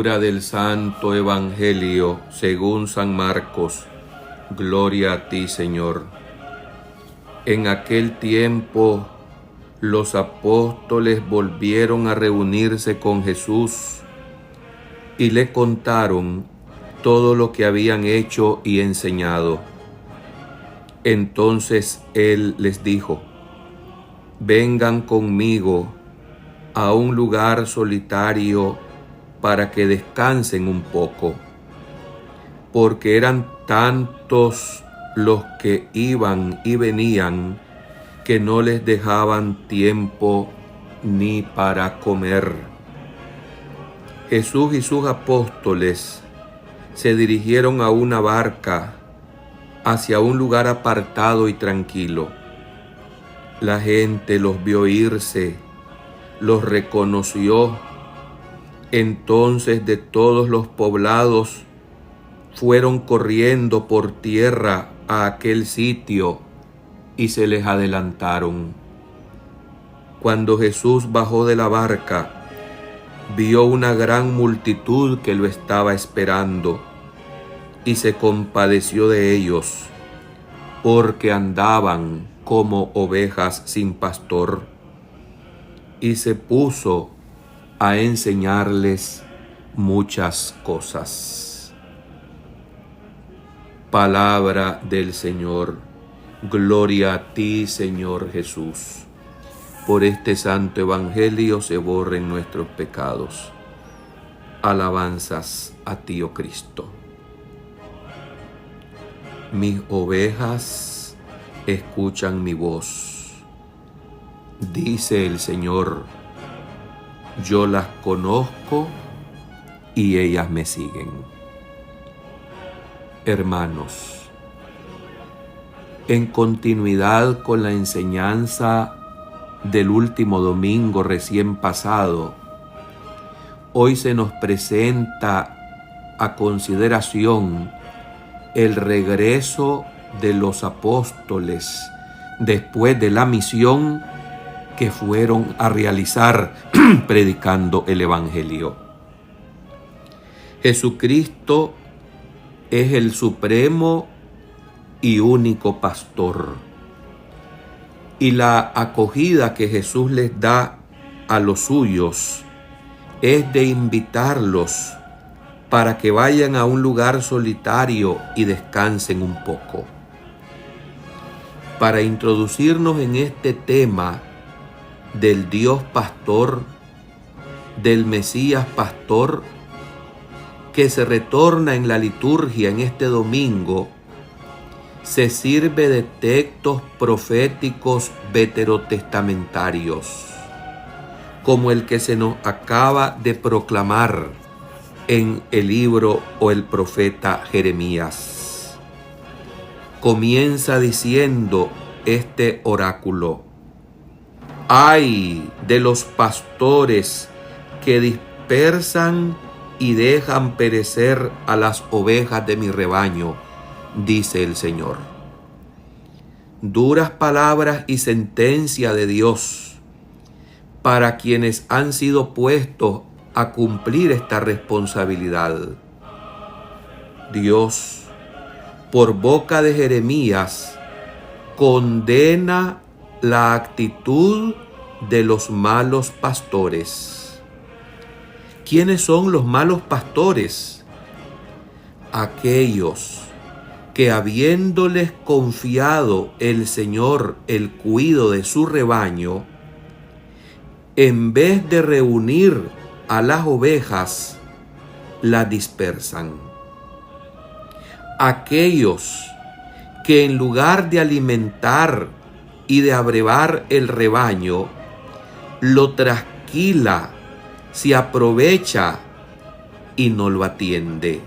Lectura del Santo Evangelio según San Marcos. Gloria a ti, Señor. En aquel tiempo, los apóstoles volvieron a reunirse con Jesús y le contaron todo lo que habían hecho y enseñado. Entonces Él les dijo: vengan conmigo a un lugar solitario para que descansen un poco, porque eran tantos los que iban y venían que no les dejaban tiempo ni para comer. Jesús y sus apóstoles se dirigieron a una barca hacia un lugar apartado y tranquilo. La gente los vio irse, los reconoció. Entonces de todos los poblados fueron corriendo por tierra a aquel sitio y se les adelantaron. Cuando Jesús bajó de la barca, vio una gran multitud que lo estaba esperando y se compadeció de ellos, porque andaban como ovejas sin pastor, y se puso a enseñarles muchas cosas. Palabra del Señor. Gloria a ti, Señor Jesús. Por este santo evangelio se borren nuestros pecados. Alabanzas a ti, oh Cristo. Mis ovejas escuchan mi voz, dice el Señor. Yo las conozco y ellas me siguen. Hermanos, en continuidad con la enseñanza del último domingo recién pasado, hoy se nos presenta a consideración el regreso de los apóstoles después de la misión que fueron a realizar predicando el Evangelio. Jesucristo es el supremo y único pastor, y la acogida que Jesús les da a los suyos es de invitarlos para que vayan a un lugar solitario y descansen un poco. Para introducirnos en este tema del Dios pastor, del Mesías pastor, que se retorna en la liturgia en este domingo, se sirve de textos proféticos veterotestamentarios, como el que se nos acaba de proclamar en el libro o el profeta Jeremías. Comienza diciendo este oráculo: ¡ay de los pastores que dispersan y dejan perecer a las ovejas de mi rebaño! Dice el Señor. Duras palabras y sentencia de Dios para quienes han sido puestos a cumplir esta responsabilidad. Dios, por boca de Jeremías, condena la actitud de los malos pastores. ¿Quiénes son los malos pastores? Aquellos que, habiéndoles confiado el Señor el cuidado de su rebaño, en vez de reunir a las ovejas, las dispersan. Aquellos que, en lugar de alimentar y de abrevar el rebaño, lo trasquila, se aprovecha y no lo atiende.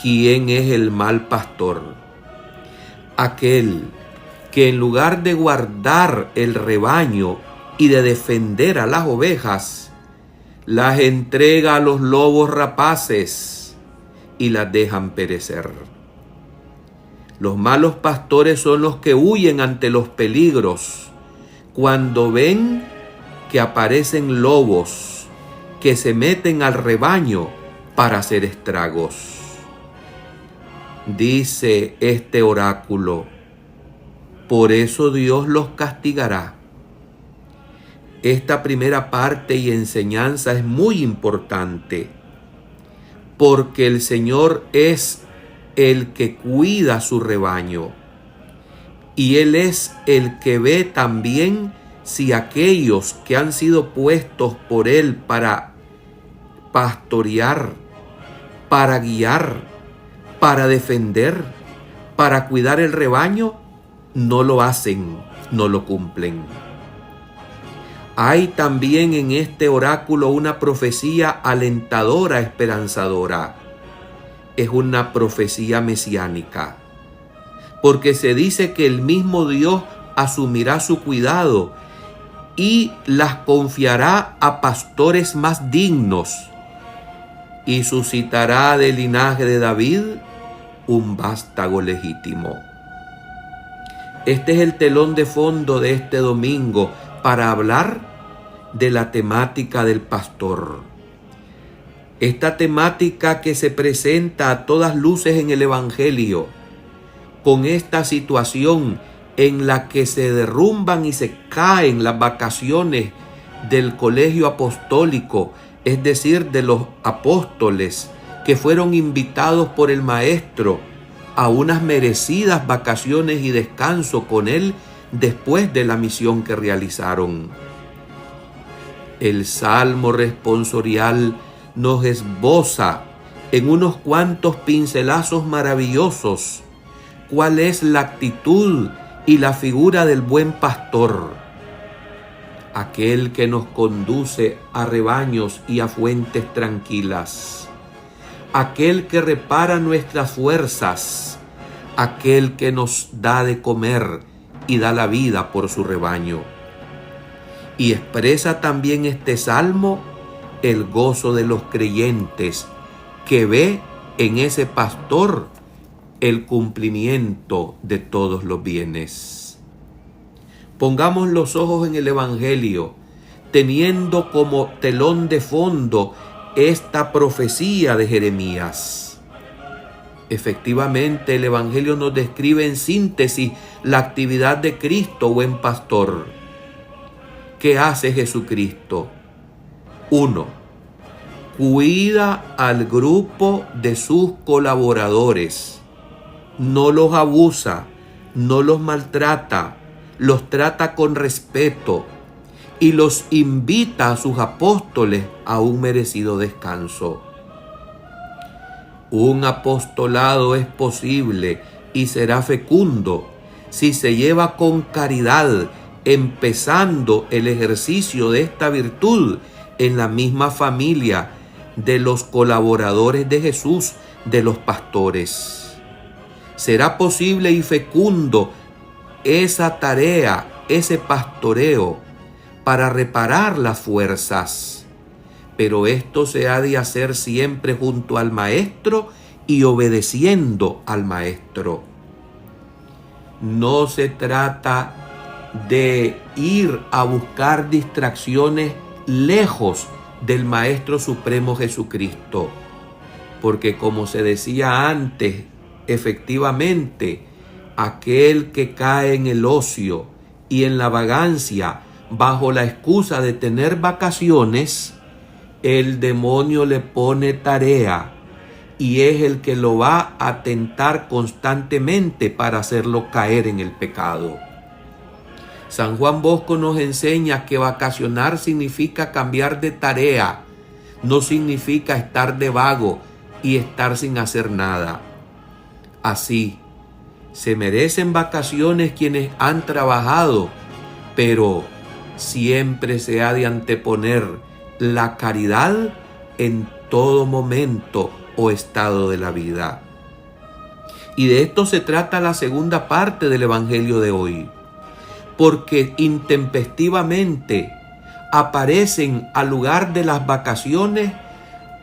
¿Quién es el mal pastor? Aquel que, en lugar de guardar el rebaño y de defender a las ovejas, las entrega a los lobos rapaces y las dejan perecer. Los malos pastores son los que huyen ante los peligros cuando ven que aparecen lobos que se meten al rebaño para hacer estragos. Dice este oráculo: por eso Dios los castigará. Esta primera parte y enseñanza es muy importante, porque el Señor es el que cuida su rebaño, y Él es el que ve también si aquellos que han sido puestos por Él para pastorear, para guiar, para defender, para cuidar el rebaño, no lo hacen, no lo cumplen. Hay también en este oráculo una profecía alentadora, esperanzadora. Es una profecía mesiánica, porque se dice que el mismo Dios asumirá su cuidado y las confiará a pastores más dignos, y suscitará del linaje de David un vástago legítimo. Este es el telón de fondo de este domingo para hablar de la temática del pastor. Esta temática que se presenta a todas luces en el Evangelio, con esta situación en la que se derrumban y se caen las vacaciones del colegio apostólico, es decir, de los apóstoles que fueron invitados por el Maestro a unas merecidas vacaciones y descanso con Él después de la misión que realizaron. El Salmo responsorial nos esboza en unos cuantos pincelazos maravillosos cuál es la actitud y la figura del buen pastor, aquel que nos conduce a rebaños y a fuentes tranquilas, aquel que repara nuestras fuerzas, aquel que nos da de comer y da la vida por su rebaño. Y expresa también este salmo el gozo de los creyentes, que ve en ese pastor el cumplimiento de todos los bienes. Pongamos los ojos en el Evangelio, teniendo como telón de fondo esta profecía de Jeremías. Efectivamente, el Evangelio nos describe en síntesis la actividad de Cristo, buen pastor. ¿Qué hace Jesucristo? 1. Cuida al grupo de sus colaboradores. No los abusa, no los maltrata, los trata con respeto y los invita a sus apóstoles a un merecido descanso. Un apostolado es posible y será fecundo si se lleva con caridad, empezando el ejercicio de esta virtud en la misma familia de los colaboradores de Jesús, de los pastores. Será posible y fecundo esa tarea, ese pastoreo, para reparar las fuerzas. Pero esto se ha de hacer siempre junto al Maestro y obedeciendo al Maestro. No se trata de ir a buscar distracciones lejos del Maestro Supremo Jesucristo, porque como se decía antes, efectivamente, aquel que cae en el ocio y en la vagancia bajo la excusa de tener vacaciones, el demonio le pone tarea y es el que lo va a tentar constantemente para hacerlo caer en el pecado. San Juan Bosco nos enseña que vacacionar significa cambiar de tarea, no significa estar de vago y estar sin hacer nada. Así, se merecen vacaciones quienes han trabajado, pero siempre se ha de anteponer la caridad en todo momento o estado de la vida. Y de esto se trata la segunda parte del Evangelio de hoy, porque intempestivamente aparecen al lugar de las vacaciones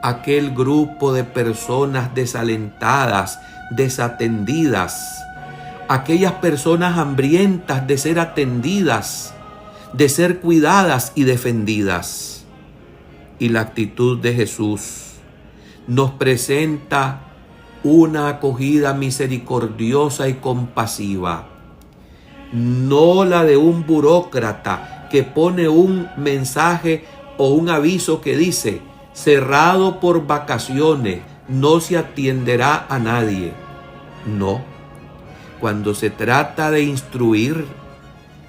aquel grupo de personas desalentadas, desatendidas, aquellas personas hambrientas de ser atendidas, de ser cuidadas y defendidas. y la actitud de Jesús nos presenta una acogida misericordiosa y compasiva, no la de un burócrata que pone un mensaje o un aviso que dice: cerrado por vacaciones, no se atienderá a nadie. No, cuando se trata de instruir,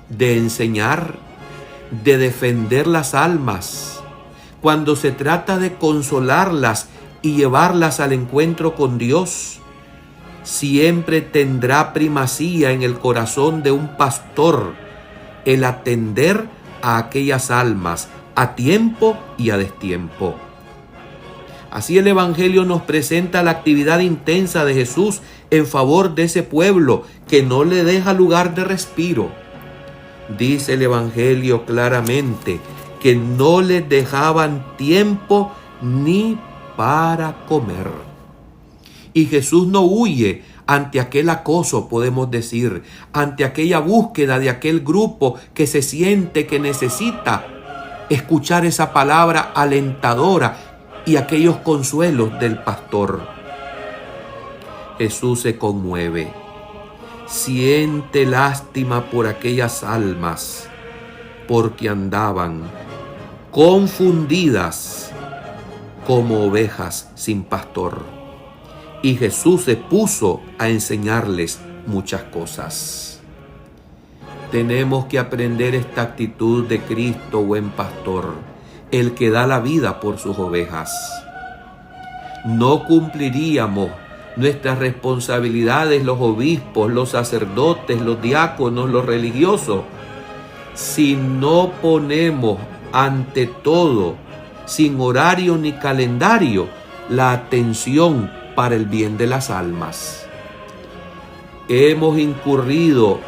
de enseñar, de defender las almas, cuando se trata de consolarlas y llevarlas al encuentro con Dios, siempre tendrá primacía en el corazón de un pastor el atender a aquellas almas a tiempo y a destiempo. Así el Evangelio nos presenta la actividad intensa de Jesús en favor de ese pueblo que no le deja lugar de respiro. Dice el Evangelio claramente que no les dejaban tiempo ni para comer. Y Jesús no huye ante aquel acoso, podemos decir, ante aquella búsqueda de aquel grupo que se siente que necesita escuchar esa palabra alentadora y aquellos consuelos del pastor. Jesús se conmueve, siente lástima por aquellas almas, porque andaban confundidas como ovejas sin pastor. Y Jesús se puso a enseñarles muchas cosas. Tenemos que aprender esta actitud de Cristo, buen pastor, el que da la vida por sus ovejas. No cumpliríamos nuestras responsabilidades, los obispos, los sacerdotes, los diáconos, los religiosos, si no ponemos ante todo, sin horario ni calendario, la atención para el bien de las almas. Hemos incurrido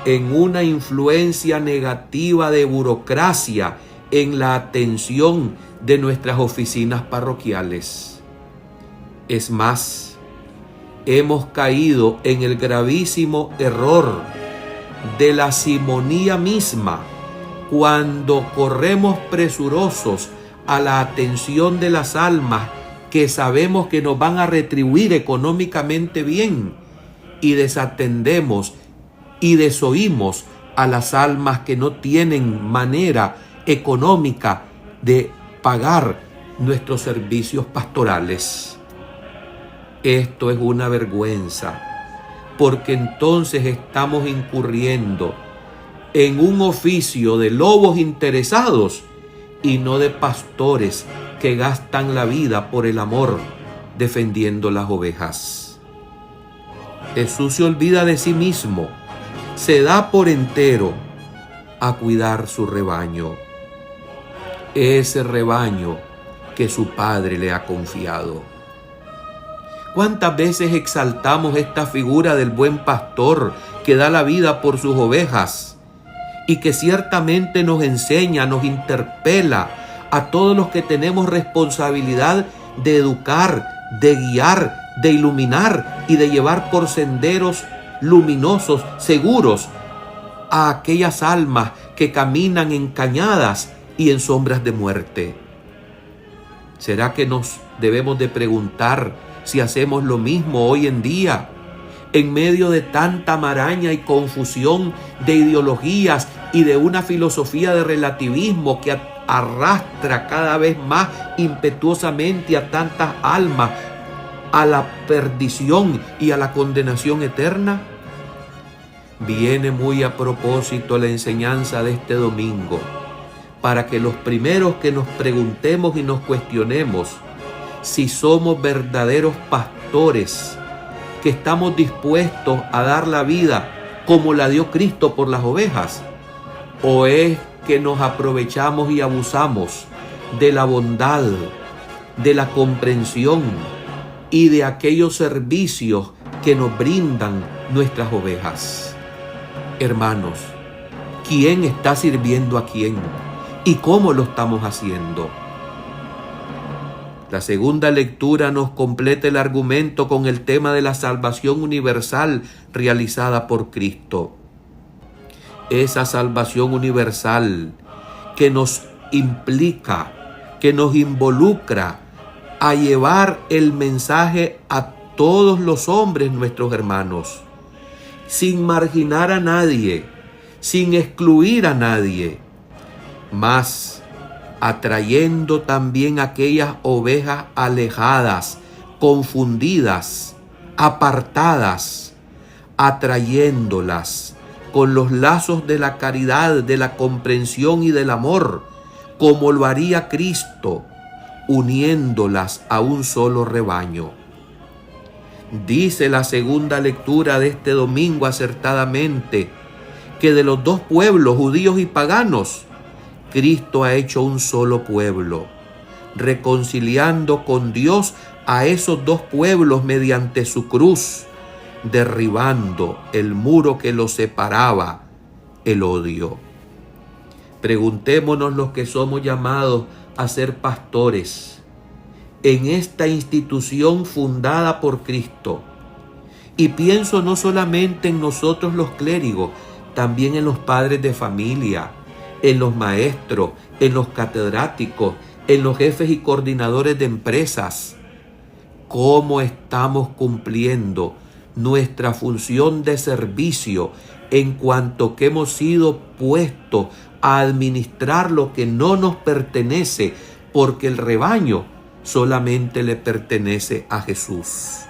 en una influencia negativa de burocracia en la atención de nuestras oficinas parroquiales. Es más, hemos caído en el gravísimo error de la simonía misma cuando corremos presurosos a la atención de las almas que sabemos que nos van a retribuir económicamente bien, y desatendemos y desoímos a las almas que no tienen manera económica de pagar nuestros servicios pastorales. Esto es una vergüenza, porque entonces estamos incurriendo en un oficio de lobos interesados y no de pastores que gastan la vida por el amor defendiendo las ovejas. Jesús se olvida de sí mismo, se da por entero a cuidar su rebaño, ese rebaño que su Padre le ha confiado. ¿Cuántas veces exaltamos esta figura del buen pastor que da la vida por sus ovejas y que ciertamente nos enseña, nos interpela a todos los que tenemos responsabilidad de educar, de guiar, de iluminar y de llevar por senderos luminosos, seguros, a aquellas almas que caminan encañadas y en sombras de muerte? ¿Será que nos debemos de preguntar si hacemos lo mismo hoy en día, en medio de tanta maraña y confusión de ideologías y de una filosofía de relativismo que arrastra cada vez más impetuosamente a tantas almas a la perdición y a la condenación eterna? Viene muy a propósito la enseñanza de este domingo, para que los primeros que nos preguntemos y nos cuestionemos si somos verdaderos pastores, que estamos dispuestos a dar la vida como la dio Cristo por las ovejas, o es que nos aprovechamos y abusamos de la bondad, de la comprensión y de aquellos servicios que nos brindan nuestras ovejas. Hermanos, ¿quién está sirviendo a quién? ¿Y cómo lo estamos haciendo? La segunda lectura nos completa el argumento con el tema de la salvación universal realizada por Cristo. Esa salvación universal que nos implica que nos involucra a llevar el mensaje a todos los hombres, nuestros hermanos, sin marginar a nadie, sin excluir a nadie, mas atrayendo también aquellas ovejas alejadas, confundidas, apartadas, atrayéndolas con los lazos de la caridad, de la comprensión y del amor, como lo haría Cristo, uniéndolas a un solo rebaño. Dice la segunda lectura de este domingo acertadamente que de los dos pueblos, judíos y paganos, Cristo ha hecho un solo pueblo, reconciliando con Dios a esos dos pueblos mediante su cruz, derribando el muro que los separaba, el odio. Preguntémonos los que somos llamados a ser pastores en esta institución fundada por Cristo. Y pienso no solamente en nosotros los clérigos, también en los padres de familia, en los maestros, en los catedráticos, en los jefes y coordinadores de empresas. ¿Cómo estamos cumpliendo nuestra función de servicio en cuanto que hemos sido puestos a administrar lo que no nos pertenece, porque el rebaño solamente le pertenece a Jesús?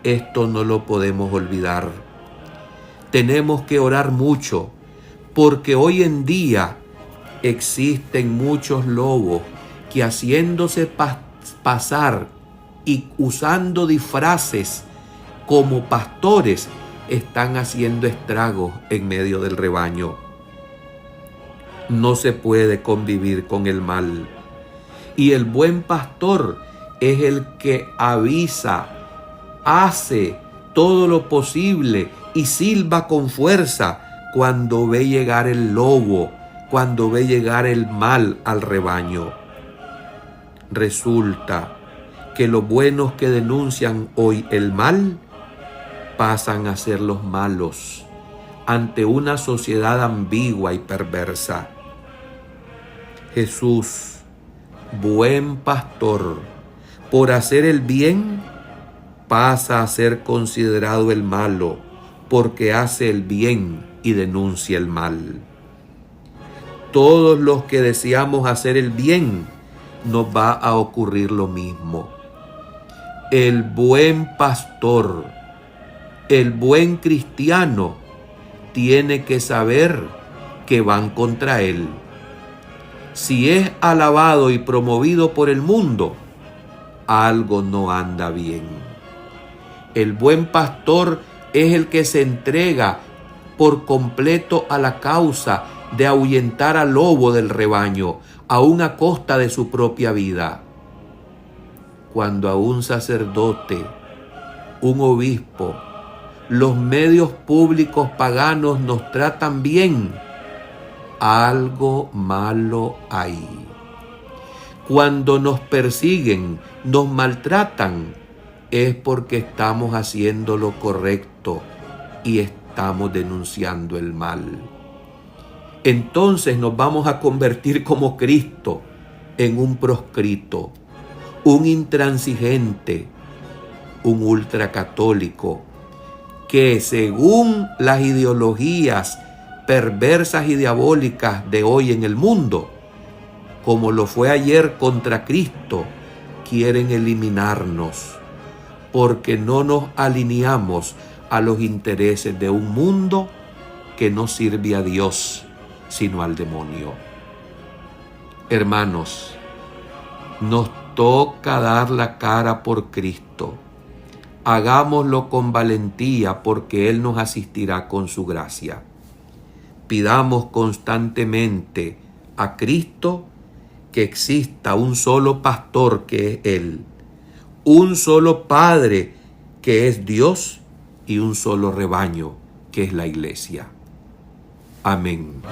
Esto no lo podemos olvidar. Tenemos que orar mucho, porque hoy en día existen muchos lobos que, haciéndose pasar y usando disfraces como pastores, están haciendo estragos en medio del rebaño. No se puede convivir con el mal. Y el buen pastor es el que avisa, hace todo lo posible y silba con fuerza cuando ve llegar el lobo, cuando ve llegar el mal al rebaño. Resulta que los buenos que denuncian hoy el mal pasan a ser los malos ante una sociedad ambigua y perversa. Jesús, buen pastor, por hacer el bien, pasa a ser considerado el malo, porque hace el bien y denuncia el mal. Todos los que deseamos hacer el bien, nos va a ocurrir lo mismo. El buen pastor, el buen cristiano, tiene que saber que van contra él. Si es alabado y promovido por el mundo, algo no anda bien. El buen pastor es el que se entrega por completo a la causa de ahuyentar al lobo del rebaño, aun a costa de su propia vida. Cuando a un sacerdote, un obispo, los medios públicos paganos nos tratan bien, algo malo hay. Cuando nos persiguen, nos maltratan, es porque estamos haciendo lo correcto y estamos denunciando el mal. Entonces nos vamos a convertir como Cristo en un proscrito, un intransigente, un ultracatólico, que según las ideologías perversas y diabólicas de hoy en el mundo, como lo fue ayer contra Cristo, quieren eliminarnos, porque no nos alineamos a los intereses de un mundo que no sirve a Dios, sino al demonio. Hermanos, nos toca dar la cara por Cristo. Hagámoslo con valentía, porque Él nos asistirá con su gracia. Pidamos constantemente a Cristo que exista un solo pastor, que es Él, un solo Padre, que es Dios, y un solo rebaño, que es la Iglesia. Amén.